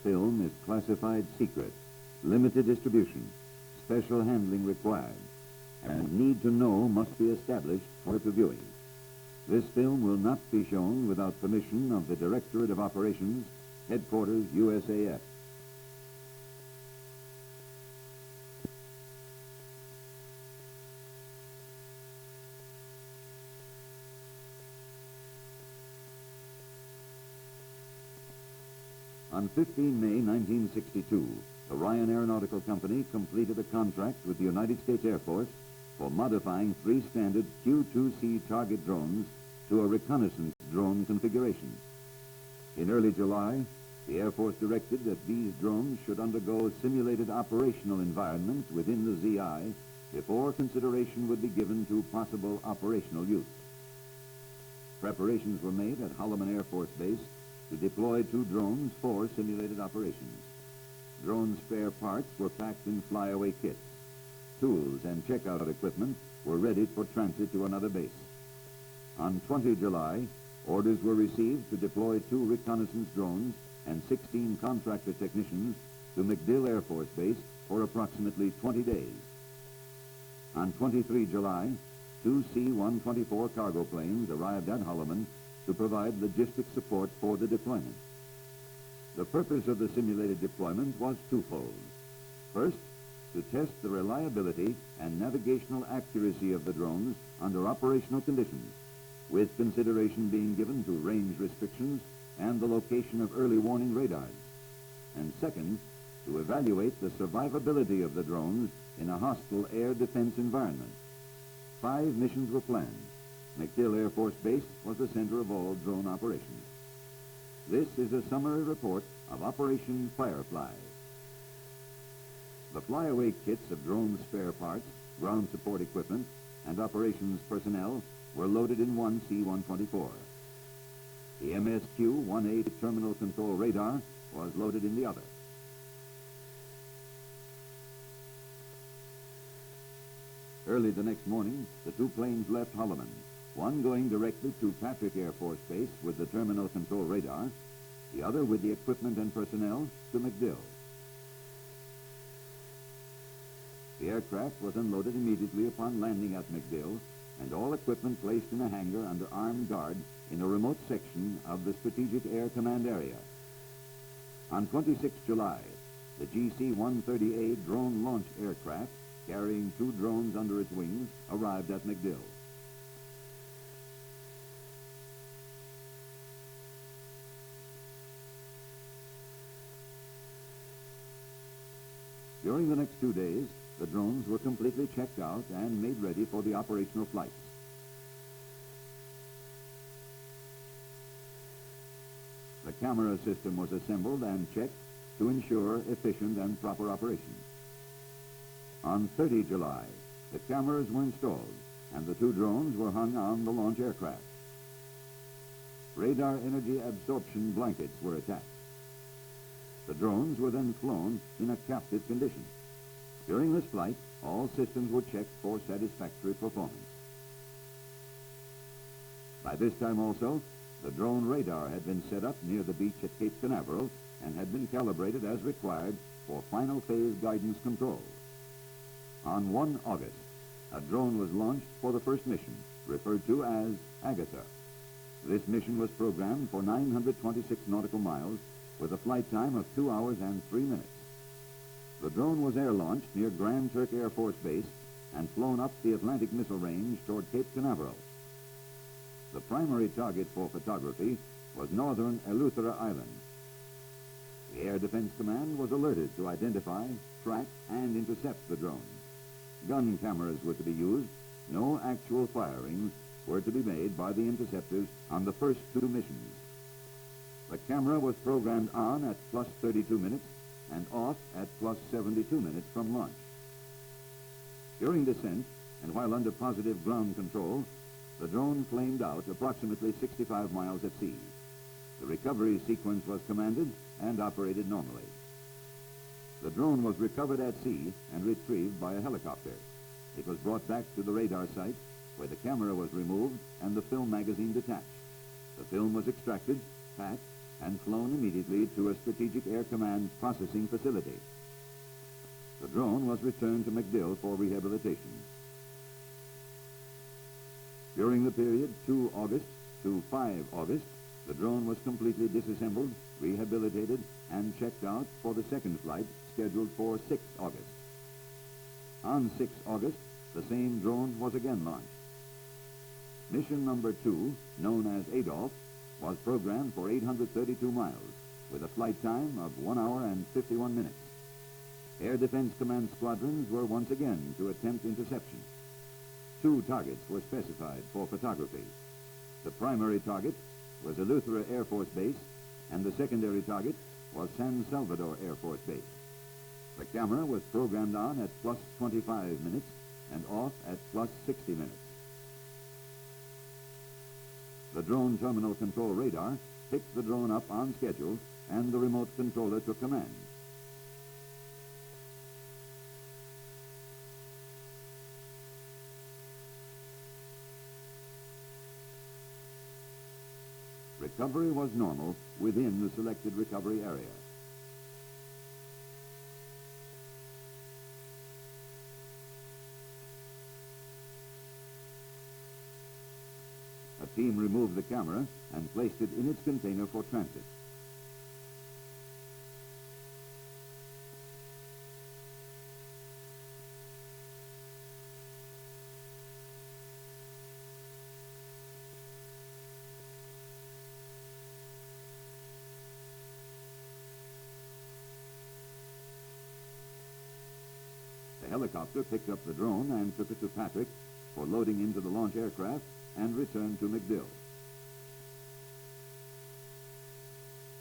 film is classified secret, limited distribution, special handling required, and need to know must be established for viewing. This film will not be shown without permission of the Directorate of Operations, Headquarters, USAF. On 15 May 1962, the Ryan Aeronautical Company completed a contract with the United States Air Force for modifying 3 standard Q-2C target drones to a reconnaissance drone configuration. In early July, the Air Force directed that these drones should undergo simulated operational environment within the ZI before consideration would be given to possible operational use. Preparations were made at Holloman Air Force Base to deploy 2 drones for simulated operations. Drone spare parts were packed in flyaway kits. Tools and checkout equipment were ready for transit to another base. On 20 July, orders were received to deploy 2 reconnaissance drones and 16 contractor technicians to MacDill Air Force Base for approximately 20 days. On 23 July, 2 C-124 cargo planes arrived at Holloman to provide logistic support for the deployment. The purpose of the simulated deployment was twofold. First, to test the reliability and navigational accuracy of the drones under operational conditions, with consideration being given to range restrictions and the location of early warning radars. And second, to evaluate the survivability of the drones in a hostile air defense environment. 5 missions were planned. MacDill Air Force Base was the center of all drone operations. This is a summary report of Operation Firefly. The flyaway kits of drone spare parts, ground support equipment, and operations personnel were loaded in 1 C-124. The MSQ-1A terminal control radar was loaded in the other. Early the next morning, the 2 planes left Holloman, one going directly to Patrick Air Force Base with the terminal control radar, the other with the equipment and personnel to MacDill. The aircraft was unloaded immediately upon landing at MacDill, and all equipment placed in a hangar under armed guard in a remote section of the Strategic Air Command area. On 26 July, the C-130A drone launch aircraft, carrying 2 drones under its wings, arrived at MacDill. During the next 2 days, the drones were completely checked out and made ready for the operational flights. The camera system was assembled and checked to ensure efficient and proper operation. On 30 July, the cameras were installed and the 2 drones were hung on the launch aircraft. Radar energy absorption blankets were attached. The drones were then flown in a captive condition. During this flight, all systems were checked for satisfactory performance. By this time also, the drone radar had been set up near the beach at Cape Canaveral and had been calibrated as required for final phase guidance control. On 1 August, a drone was launched for the first mission, referred to as Agatha. This mission was programmed for 926 nautical miles with a flight time of 2 hours and 3 minutes. The drone was air-launched near Grand Turk Air Force Base and flown up the Atlantic Missile Range toward Cape Canaveral. The primary target for photography was northern Eleuthera Island. The Air Defense Command was alerted to identify, track, and intercept the drone. Gun cameras were to be used. No actual firings were to be made by the interceptors on the first 2 missions. The camera was programmed on at plus 32 minutes and off at plus 72 minutes from launch. During descent, and while under positive ground control, the drone flamed out approximately 65 miles at sea. The recovery sequence was commanded and operated normally. The drone was recovered at sea and retrieved by a helicopter. It was brought back to the radar site, where the camera was removed and the film magazine detached. The film was extracted, packed, and flown immediately to a Strategic Air Command processing facility. The drone was returned to MacDill for rehabilitation. During the period 2 August to 5 August, the drone was completely disassembled, rehabilitated, and checked out for the second flight scheduled for 6 August. On 6 August, the same drone was again launched. Mission number 2, known as Adolph, was programmed for 832 miles, with a flight time of 1 hour and 51 minutes. Air Defense Command squadrons were once again to attempt interception. 2 targets were specified for photography. The primary target was Eleuthera Air Force Base, and the secondary target was San Salvador Air Force Base. The camera was programmed on at plus 25 minutes and off at plus 60 minutes. The drone terminal control radar picked the drone up on schedule, and the remote controller took command. Recovery was normal within the selected recovery area. A team removed the camera and placed it in its container for transit. The helicopter picked up the drone and took it to Patrick for loading into the launch aircraft and returned to MacDill.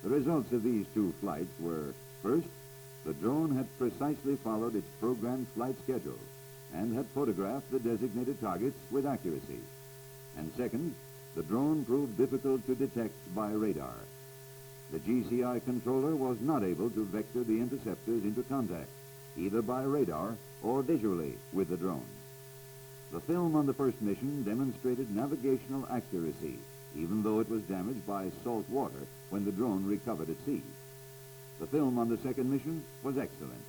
The results of these 2 flights were, first, the drone had precisely followed its programmed flight schedule and had photographed the designated targets with accuracy. And second, the drone proved difficult to detect by radar. The GCI controller was not able to vector the interceptors into contact, either by radar or visually with the drone. The film on the first mission demonstrated navigational accuracy, even though it was damaged by salt water when the drone recovered at sea. The film on the second mission was excellent.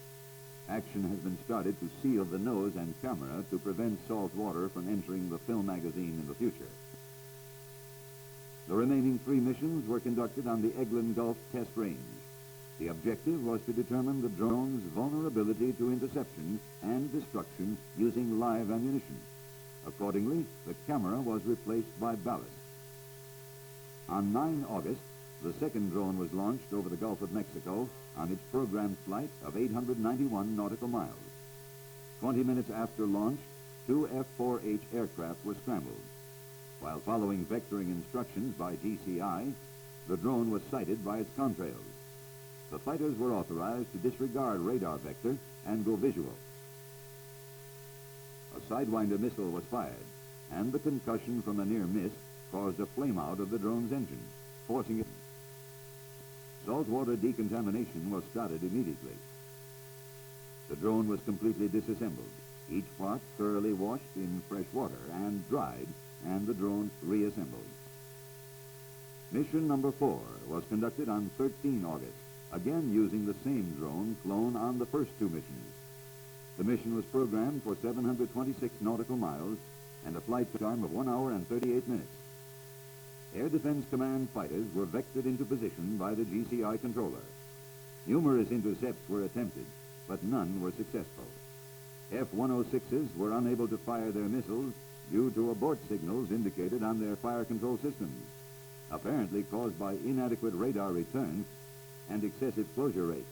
Action has been started to seal the nose and camera to prevent salt water from entering the film magazine in the future. The remaining 3 missions were conducted on the Eglin Gulf test range. The objective was to determine the drone's vulnerability to interception and destruction using live ammunition. Accordingly, the camera was replaced by ballast. On 9 August, the second drone was launched over the Gulf of Mexico on its programmed flight of 891 nautical miles. 20 minutes after launch, 2 F-4H aircraft were scrambled. While following vectoring instructions by GCI, the drone was sighted by its contrails. The fighters were authorized to disregard radar vector and go visual. A Sidewinder missile was fired, and the concussion from a near miss caused a flameout of the drone's engine, forcing it. Saltwater decontamination was started immediately. The drone was completely disassembled, each part thoroughly washed in fresh water and dried, and the drone reassembled. Mission number 4 was conducted on 13 August, again using the same drone flown on the first 2 missions. The mission was programmed for 726 nautical miles and a flight time of 1 hour and 38 minutes. Air Defense Command fighters were vectored into position by the GCI controller. Numerous intercepts were attempted, but none were successful. F-106s were unable to fire their missiles due to abort signals indicated on their fire control systems, apparently caused by inadequate radar return and excessive closure rates.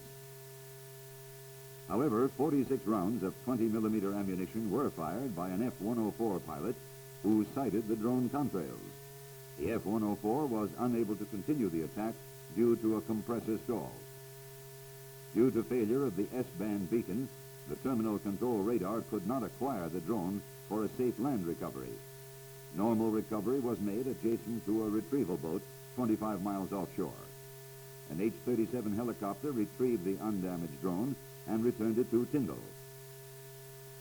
However, 46 rounds of 20-millimeter ammunition were fired by an F-104 pilot who sighted the drone contrails. The F-104 was unable to continue the attack due to a compressor stall. Due to failure of the S-band beacon, the terminal control radar could not acquire the drone for a safe land recovery. Normal recovery was made adjacent to a retrieval boat 25 miles offshore. An H-37 helicopter retrieved the undamaged drone and returned it to Tyndall.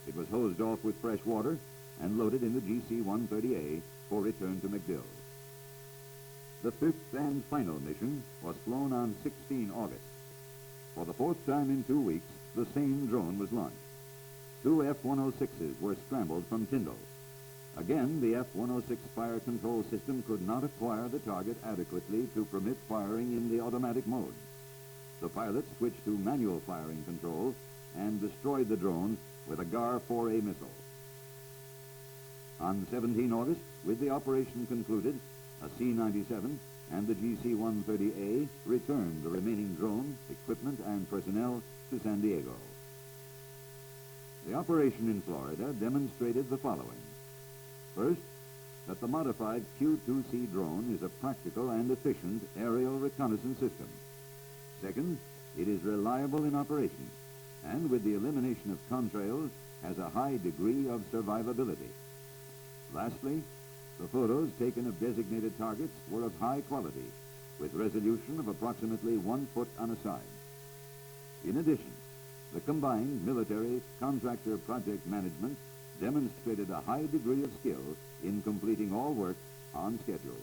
It was hosed off with fresh water and loaded in the C-130A for return to MacDill. The fifth and final mission was flown on 16 August. For the fourth time in 2 weeks, the same drone was launched. 2 F-106s were scrambled from Tyndall. Again, the F-106 fire control system could not acquire the target adequately to permit firing in the automatic mode. The pilot switched to manual firing control and destroyed the drone with a GAR-4A missile. On 17 August, with the operation concluded, a C-97 and the C-130A returned the remaining drone, equipment, and personnel to San Diego. The operation in Florida demonstrated the following. First, that the modified Q-2C drone is a practical and efficient aerial reconnaissance system. Second, it is reliable in operation, and with the elimination of contrails, has a high degree of survivability. Lastly, the photos taken of designated targets were of high quality, with resolution of approximately 1 foot on a side. In addition, the combined military contractor project management demonstrated a high degree of skill in completing all work on schedule.